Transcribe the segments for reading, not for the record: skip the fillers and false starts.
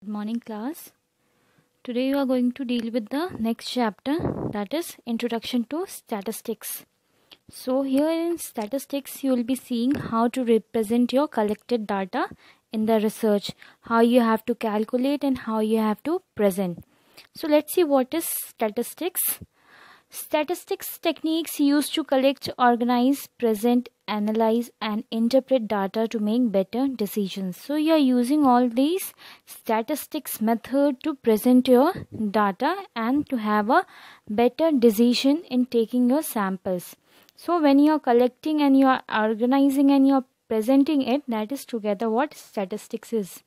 Good morning, class. Today you are going to deal with the next chapter, that is Introduction to Statistics. So here in statistics you will be seeing how to represent your collected data in the research, how you have to calculate and how you have to present. So let's see what is statistics. Statistics techniques used to collect, organize, present, analyze and interpret data to make better decisions. So you are using all these statistics method to present your data and to have a better decision in taking your samples. So when you are collecting and you are organizing and you are presenting it, that is together what statistics is.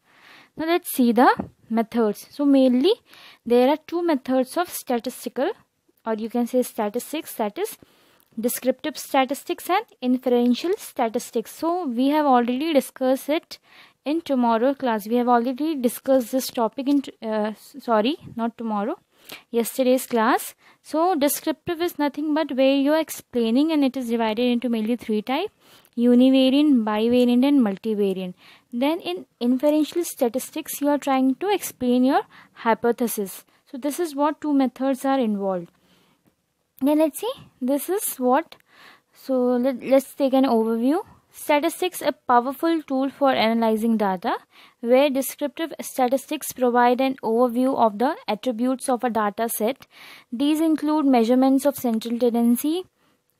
Now let's see the methods. So mainly there are two methods of statistical, or you can say statistics, that is descriptive statistics and inferential statistics. So we have already discussed it in tomorrow class. We have already discussed this topic in yesterday's class. So descriptive is nothing but where you are explaining, and it is divided into mainly three types: univariate, bivariate and multivariate. Then in inferential statistics you are trying to explain your hypothesis. So this is what two methods are involved. Then let's see, this is what. So let's take an overview. Statistics, a powerful tool for analyzing data, where descriptive statistics provide an overview of the attributes of a data set. These include measurements of central tendency,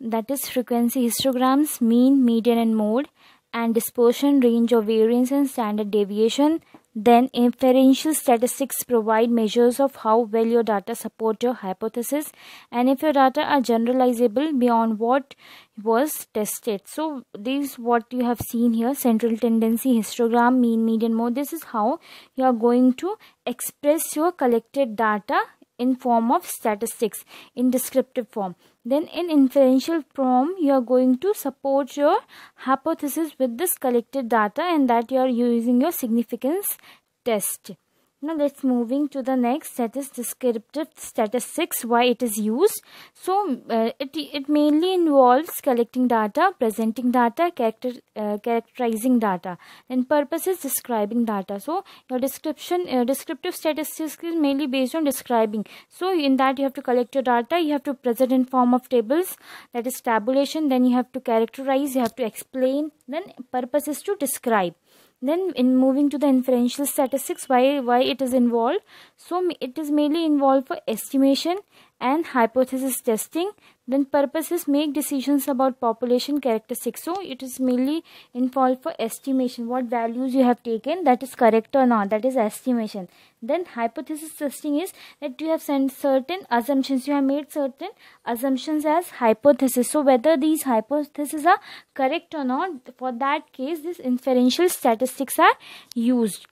that is frequency histograms, mean, median and mode, and dispersion, range of variance and standard deviation. Then inferential statistics provide measures of how well your data support your hypothesis and if your data are generalizable beyond what was tested. So this what you have seen here: central tendency, histogram, mean, median, mode. This is how you are going to express your collected data in form of statistics in descriptive form. Then in inferential form you are going to support your hypothesis with this collected data, and that you are using your significance test. Now let's moving to the next, that is descriptive statistics, why it is used. So it mainly involves collecting data, presenting data, characterizing data, and purpose is describing data. So your descriptive statistics is mainly based on describing. So in that you have to collect your data, you have to present in form of tables, that is tabulation, then you have to characterize, you have to explain, then purpose is to describe. Then in moving to the inferential statistics, why it is involved. So it is mainly involved for estimation and hypothesis testing. Then purpose is make decisions about population characteristics. So it is mainly involved for estimation, what values you have taken, that is correct or not, that is estimation. Then hypothesis testing is that you have sent certain assumptions, you have made certain assumptions as hypothesis. So whether these hypotheses are correct or not, for that case this inferential statistics are used.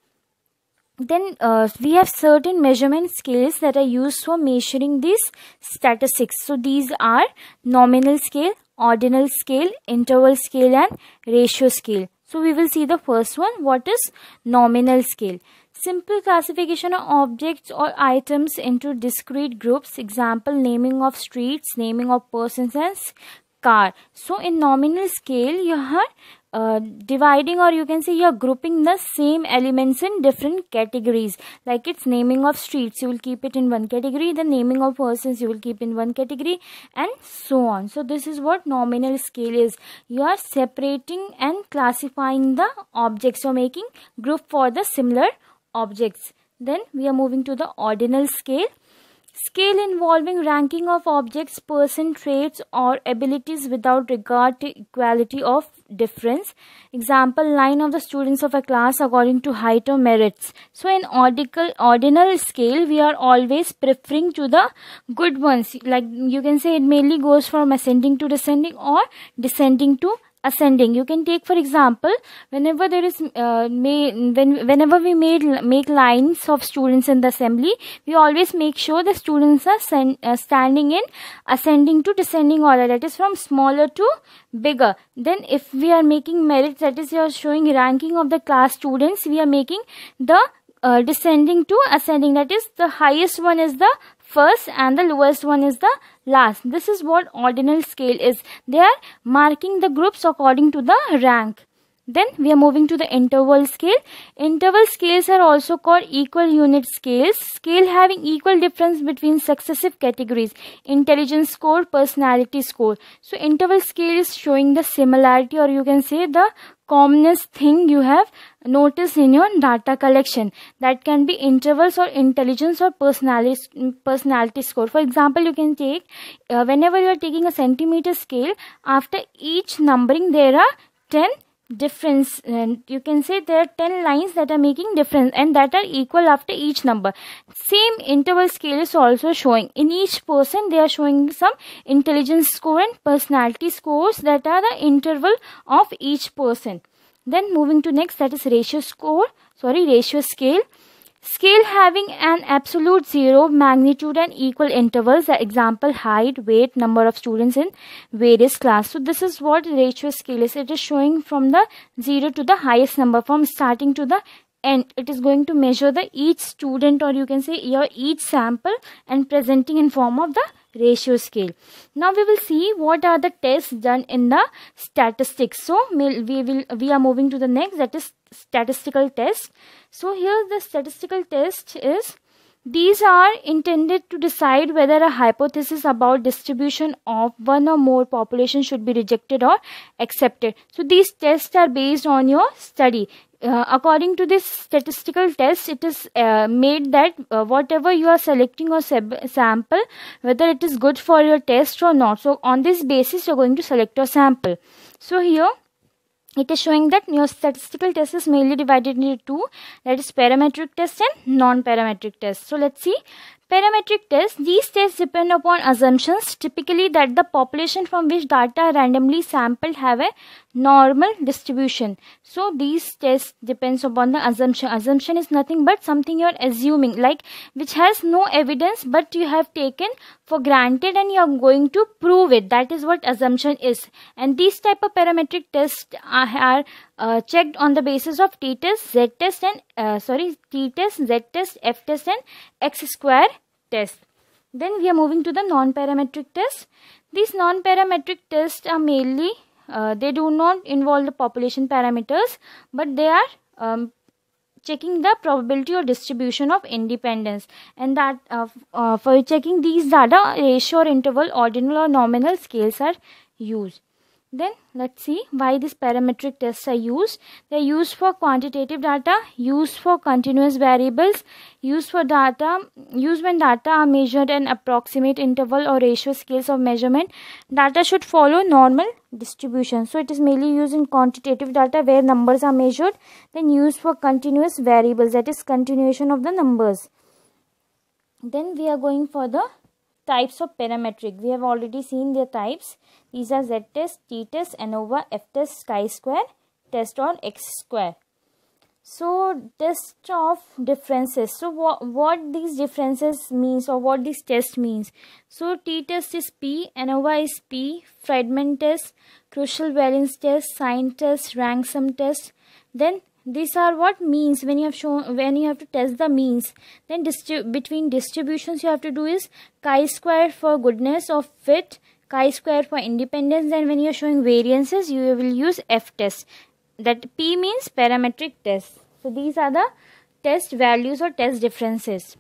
Then we have certain measurement scales that are used for measuring these statistics. So these are nominal scale, ordinal scale, interval scale and ratio scale. So we will see the first one. What is nominal scale? Simple classification of objects or items into discrete groups. Example, naming of streets, naming of persons and car. So in nominal scale you are dividing, or you can say you are grouping the same elements in different categories. Like it's naming of streets, you will keep it in one category, the naming of persons you will keep in one category, and so on. So this is what nominal scale is. You are separating and classifying the objects, or making group for the similar objects. Then we are moving to the ordinal scale. Scale involving ranking of objects, person, traits or abilities without regard to equality of difference. Example, line of the students of a class according to height or merits. So in ordinal scale we are always preferring to the good ones. Like you can say it mainly goes from ascending to descending or descending to ascending. You can take for example, whenever there is whenever we make lines of students in the assembly, we always make sure the students are standing in ascending to descending order, that is from smaller to bigger. Then if we are making merits, that is you are showing ranking of the class students, we are making the descending to ascending, that is the highest one is the first and the lowest one is the last. This is what ordinal scale is. They are marking the groups according to the rank. Then we are moving to the interval scale. Interval scales are also called equal unit scales. Scale having equal difference between successive categories: intelligence score, personality score. So interval scale is showing the similarity, or you can say the commonest thing you have noticed in your data collection. That can be intervals or intelligence or personality score. For example, you can take whenever you are taking a centimeter scale, after each numbering there are 10 difference, and you can say there are 10 lines that are making difference and that are equal after each number. Same interval scale is also showing. In each person they are showing some intelligence score and personality scores that are the interval of each person. Then moving to next, that is ratio scale. Scale having an absolute 0, magnitude and equal intervals. Example, height, weight, number of students in various class. So this is what ratio scale is. It is showing from the 0 to the highest number, from starting to the end. It is going to measure the each student, or you can say your each sample, and presenting in form of the ratio scale. Now we will see what are the tests done in the statistics. So we are moving to the next, that is statistical test. So here the statistical test is, these are intended to decide whether a hypothesis about distribution of one or more population should be rejected or accepted. So these tests are based on your study. According to this statistical test, it is made that whatever you are selecting or sample, whether it is good for your test or not. So on this basis you are going to select your sample. So here it is showing that your statistical test is mainly divided into two, that is parametric test and non-parametric test. So let's see. Parametric tests. These tests depend upon assumptions, typically that the population from which data are randomly sampled have a normal distribution. So these tests depends upon the assumption. Assumption is nothing but something you are assuming, like which has no evidence but you have taken for granted and you are going to prove it. That is what assumption is. And these type of parametric tests are checked on the basis of t-test, z-test and t-test, z-test, f-test and x-square test. Then we are moving to the non-parametric test. These non-parametric tests are mainly they do not involve the population parameters, but they are checking the probability or distribution of independence, and that for checking these data, ratio or interval, ordinal or nominal scales are used. Then let's see why these parametric tests are used. They are used for quantitative data, used for continuous variables, used when data are measured in approximate interval or ratio scales of measurement. Data should follow normal distribution. So it is mainly used in quantitative data where numbers are measured. Then used for continuous variables, that is continuation of the numbers. Then we are going for the types of parametric. We have already seen their types. These are z-test, t-test, ANOVA, f-test, chi-square, test on x-square. So test of differences. So what these differences means, or what this test means. So t-test is P, ANOVA is P, fragment test, crucial variance test, sign test, rank sum test. Then these are what means when you have to test the means. Then between distributions you have to do is chi-square for goodness of fit, chi-square for independence. Then when you are showing variances, you will use f-test. That P means parametric test. So these are the test values or test differences.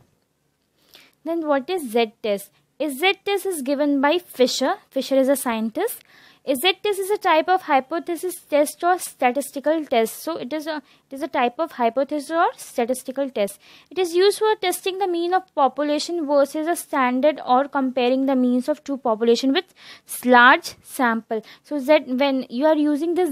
Then what is Z-test? Z-test is given by Fisher. Fisher is a scientist. Z-test is a type of hypothesis test or statistical test. So it is a type of hypothesis or statistical test. It is used for testing the mean of population versus a standard, or comparing the means of two population with large sample. So when you are using the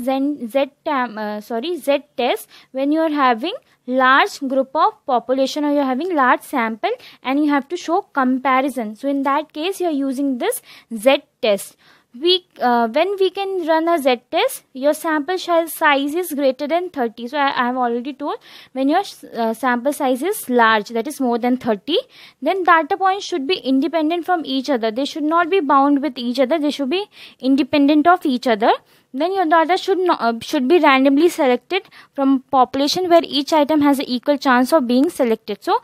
Z-test, when you are having large group of population or you are having large sample and you have to show comparison. So in that case you are using this Z-test. When we can run a Z-test, your sample size is greater than 30. So I have already told, when your sample size is large, that is more than 30, then data points should be independent from each other. They should not be bound with each other. They should be independent of each other. Then your data should be randomly selected from population where each item has an equal chance of being selected. So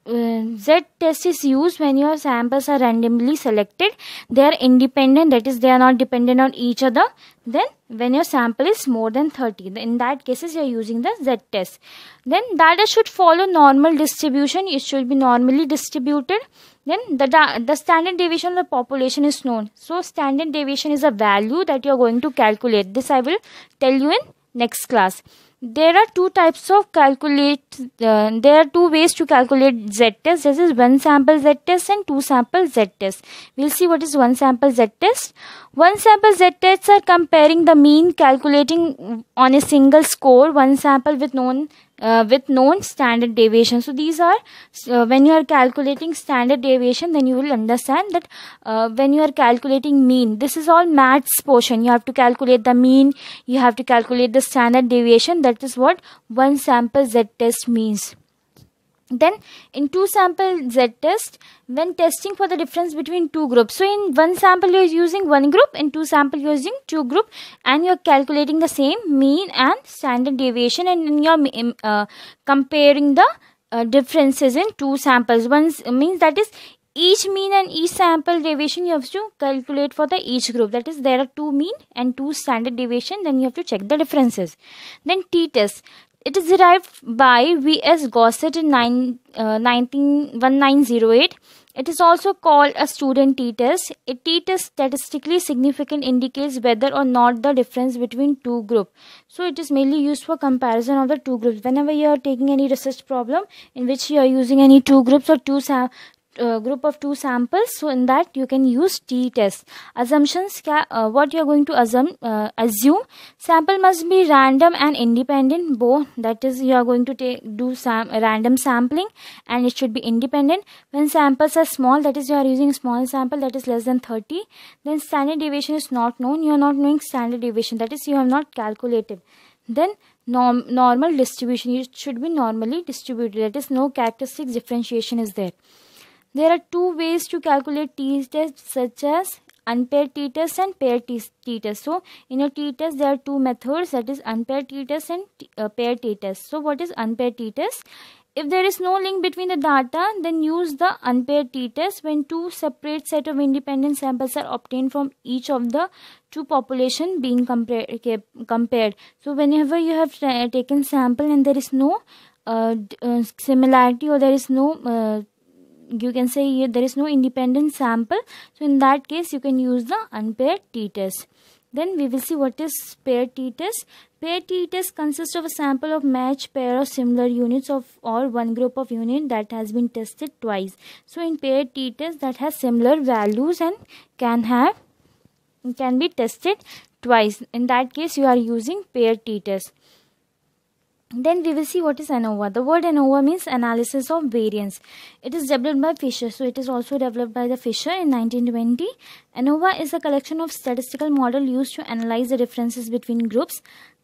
Z-test is used when your samples are randomly selected. They are independent, that is they are not dependent on each other. Then when your sample is more than 30, in that cases you are using the z-test. Then data should follow normal distribution. It should be normally distributed. Then the standard deviation of the population is known. So standard deviation is a value that you are going to calculate. This I will tell you in next class. There are two types of there are two ways to calculate z-test. This is one sample z-test and two sample z-test. We'll see what is one sample z-test. One sample z-tests are comparing the mean, calculating on a single score one sample with known standard deviation. So these are when you are calculating standard deviation, then you will understand that when you are calculating mean, this is all maths portion. You have to calculate the mean, you have to calculate the standard deviation. That is what one sample z-test means. Then in two sample z-test, when testing for the difference between two groups, so in one sample you are using one group, in two sample you are using two group, and you are calculating the same mean and standard deviation, and you are comparing the differences in two samples. One means that is each mean and each sample deviation you have to calculate for the each group. That is, there are two mean and two standard deviation, then you have to check the differences. Then t-test. It is derived by V.S. Gossett in 1908. It is also called a student t-test. A t-test statistically significant indicates whether or not the difference between two groups. So it is mainly used for comparison of the two groups. Whenever you are taking any research problem in which you are using any two groups or group of two samples, so in that you can use t-test. Assumptions, what you are going to assume sample must be random and independent both. That is, you are going to do random sampling and it should be independent. When samples are small, that is, you are using small sample, that is less than 30, then standard deviation is not known. You are not knowing standard deviation, that is, you have not calculated. Then normal distribution, it should be normally distributed, that is, no characteristic differentiation is there. There are two ways to calculate t-test, such as unpaired t-test and paired t-test. So in a t-test there are two methods, that is unpaired t-test and paired t-test. So what is unpaired t-test? If there is no link between the data, then use the unpaired t-test when two separate set of independent samples are obtained from each of the two population being compared. So whenever you have taken sample and there is no similarity, or there is no you can say there is no independent sample, so in that case you can use the unpaired t-test. Then we will see what is paired t-test. Paired t-test consists of a sample of matched pair of similar units of or one group of unit that has been tested twice. So in paired t-test, that has similar values and can be tested twice. In that case you are using paired t-test. Then we will see what is ANOVA. The word ANOVA means analysis of variance. It is developed by Fisher. So it is also developed by the Fisher in 1920. ANOVA is a collection of statistical model used to analyze the differences between groups,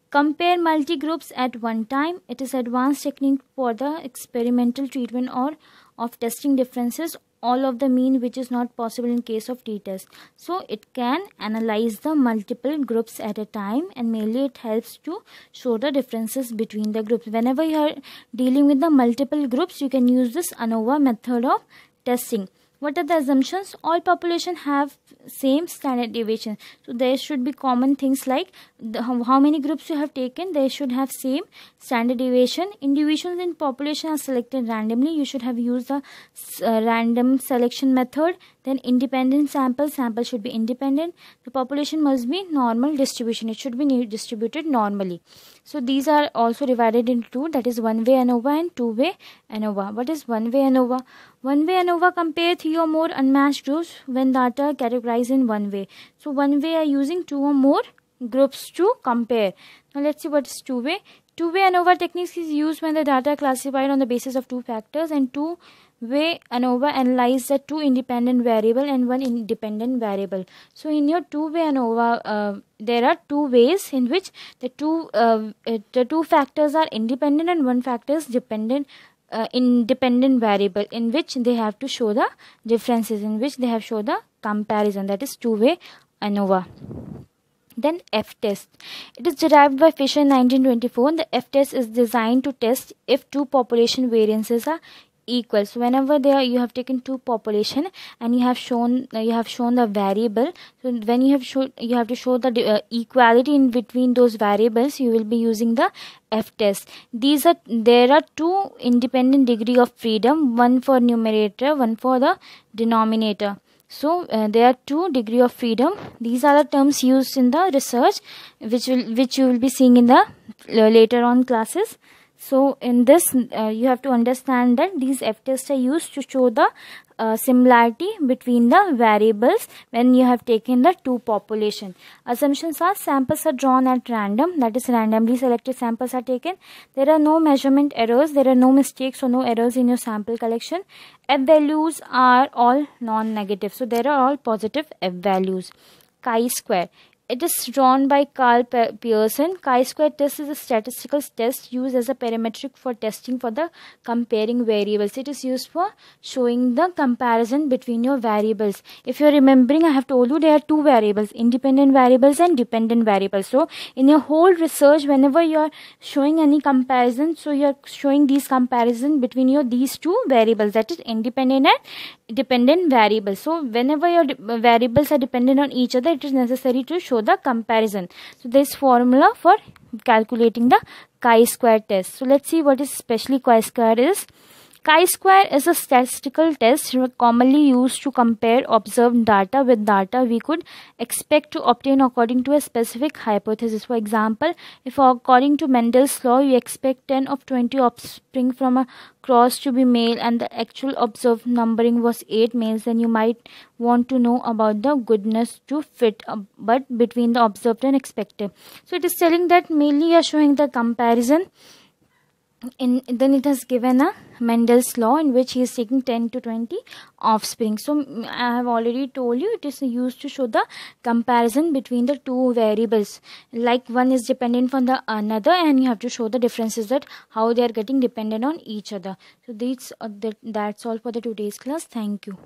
compare multi-groups at one time. It is advanced technique for the experimental treatment or of testing differences all of the mean, which is not possible in case of t-test. So it can analyze the multiple groups at a time, and mainly it helps to show the differences between the groups. Whenever you are dealing with the multiple groups, you can use this ANOVA method of testing. What are the assumptions? All population have same standard deviation. So there should be common things like how many groups you have taken, they should have same standard deviation. Individuals in population are selected randomly. You should have used the random selection method. Then independent sample should be independent. The population must be normal distribution. It should be distributed normally. So these are also divided into two, that is one-way ANOVA and two-way ANOVA. What is one-way ANOVA? One-way ANOVA compare three or more unmatched groups when data categorized in one way. So one-way are using two or more groups to compare. Now let's see what is two-way. Two-way ANOVA techniques is used when the data are classified on the basis of two factors, and two-way ANOVA analyze the two independent variable and one independent variable. So in your two-way ANOVA, there are two ways in which the two factors are independent and one factor is independent variable, in which they have to show the differences, in which they have show the comparison. That is two-way ANOVA. Then F-test. It is derived by Fisher in 1924. The F-test is designed to test if two population variances are equal. So whenever there you have taken two population and you have shown the variable, so when you have to show the equality in between those variables, you will be using the F test. There are two independent degree of freedom, one for numerator, one for the denominator. So there are two degree of freedom. These are the terms used in the research, which you will be seeing in the later on classes. So in this you have to understand that these F tests are used to show the similarity between the variables when you have taken the two population. Assumptions are: samples are drawn at random, that is randomly selected samples are taken. There are no measurement errors, there are no mistakes or no errors in your sample collection. F values are all non-negative, so there are all positive F values. Chi-square. It is drawn by Carl Pearson. Chi-square test is a statistical test used as a parametric for testing for the comparing variables. It is used for showing the comparison between your variables. If you are remembering, I have told you there are two variables, independent variables and dependent variables. So in your whole research, whenever you are showing any comparison, so you are showing these comparison between these two variables, that is independent and dependent variables. So whenever your variables are dependent on each other, it is necessary to show the comparison. So this formula for calculating the chi-square test. So let's see what is especially chi-square is. Chi-square is a statistical test commonly used to compare observed data with data we could expect to obtain according to a specific hypothesis. For example, if according to Mendel's law you expect 10 of 20 offspring from a cross to be male and the actual observed numbering was 8 males, then you might want to know about the goodness to fit but between the observed and expected. So it is telling that mainly you are showing the comparison. Then it has given a Mendel's law in which he is taking 10 to 20 offspring. So I have already told you it is used to show the comparison between the two variables, like one is dependent on the another and you have to show the differences, that how they are getting dependent on each other. So that's all for the today's class. Thank you.